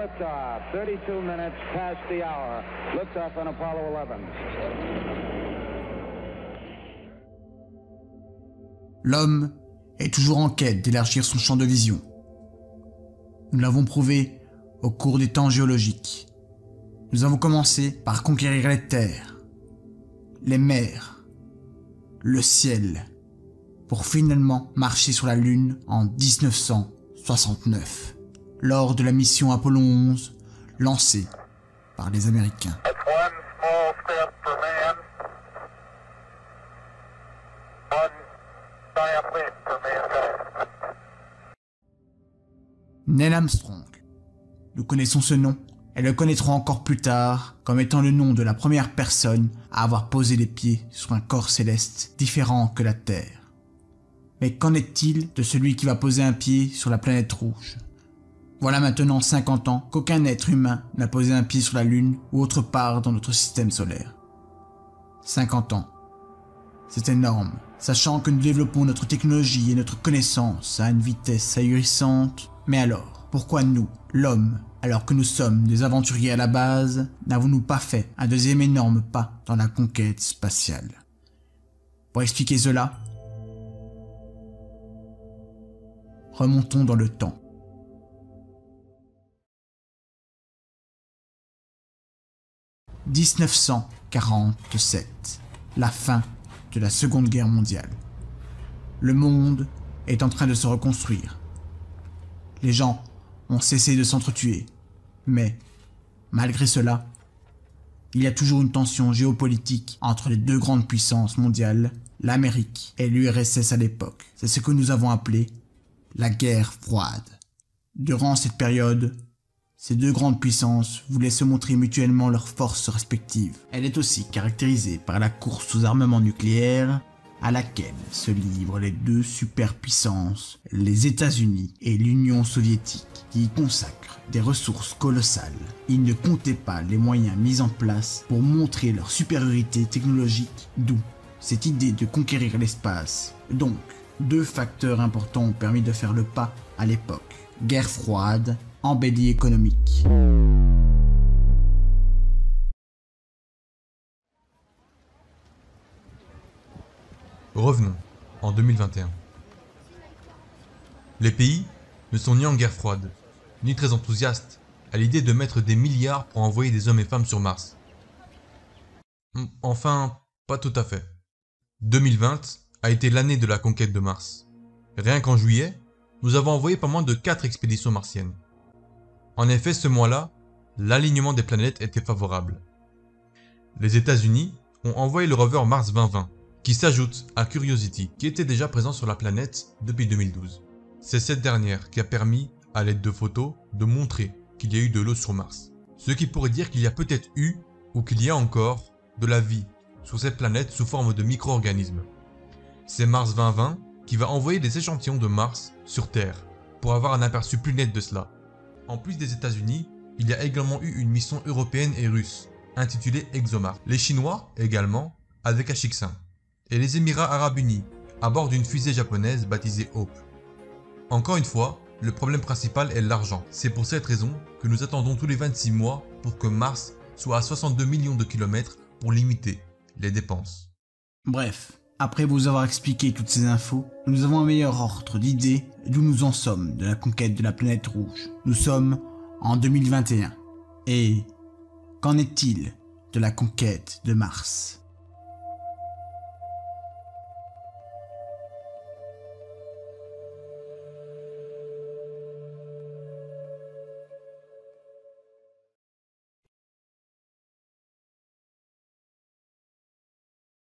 Liftoff, 32 minutes past the hour. Liftoff on Apollo 11. L'homme est toujours en quête d'élargir son champ de vision. Nous l'avons prouvé au cours des temps géologiques. Nous avons commencé par conquérir les terres, les mers, le ciel, pour finalement marcher sur la Lune en 1969, lors de la mission Apollo 11 lancée par les Américains. Neil Armstrong. Nous connaissons ce nom et le connaîtrons encore plus tard comme étant le nom de la première personne à avoir posé les pieds sur un corps céleste différent que la Terre. Mais qu'en est-il de celui qui va poser un pied sur la planète rouge? Voilà maintenant 50 ans qu'aucun être humain n'a posé un pied sur la Lune ou autre part dans notre système solaire. 50 ans. C'est énorme, sachant que nous développons notre technologie et notre connaissance à une vitesse ahurissante. Mais alors, pourquoi nous, l'homme, alors que nous sommes des aventuriers à la base, n'avons-nous pas fait un deuxième énorme pas dans la conquête spatiale? Pour expliquer cela, remontons dans le temps. « 1947, la fin de la Seconde Guerre mondiale. Le monde est en train de se reconstruire. Les gens ont cessé de s'entretuer, mais malgré cela, il y a toujours une tension géopolitique entre les deux grandes puissances mondiales, l'Amérique et l'URSS à l'époque. C'est ce que nous avons appelé la guerre froide. Durant cette période, ces deux grandes puissances voulaient se montrer mutuellement leurs forces respectives. Elle est aussi caractérisée par la course aux armements nucléaires à laquelle se livrent les deux superpuissances, les États-Unis et l'Union soviétique, qui y consacrent des ressources colossales. Ils ne comptaient pas les moyens mis en place pour montrer leur supériorité technologique, d'où cette idée de conquérir l'espace. Donc, deux facteurs importants ont permis de faire le pas à l'époque. Guerre froide, embellie économique. Revenons, en 2021. Les pays ne sont ni en guerre froide, ni très enthousiastes à l'idée de mettre des milliards pour envoyer des hommes et femmes sur Mars. Enfin, pas tout à fait. 2020 a été l'année de la conquête de Mars. Rien qu'en juillet, nous avons envoyé pas moins de 4 expéditions martiennes. En effet, ce mois-là, l'alignement des planètes était favorable. Les États-Unis ont envoyé le rover Mars 2020, qui s'ajoute à Curiosity, qui était déjà présent sur la planète depuis 2012. C'est cette dernière qui a permis, à l'aide de photos, de montrer qu'il y a eu de l'eau sur Mars. Ce qui pourrait dire qu'il y a peut-être eu, ou qu'il y a encore, de la vie sur cette planète sous forme de micro-organismes. C'est Mars 2020 qui va envoyer des échantillons de Mars sur Terre, pour avoir un aperçu plus net de cela. En plus des États-Unis, il y a également eu une mission européenne et russe, intitulée ExoMars. Les Chinois, également, avec HX-1. Et les Émirats Arabes Unis, à bord d'une fusée japonaise baptisée Hope. Encore une fois, le problème principal est l'argent. C'est pour cette raison que nous attendons tous les 26 mois pour que Mars soit à 62 millions de kilomètres pour limiter les dépenses. Bref, après vous avoir expliqué toutes ces infos, nous avons un meilleur ordre d'idée d'où nous en sommes de la conquête de la planète rouge. Nous sommes en 2021. Et qu'en est-il de la conquête de Mars ?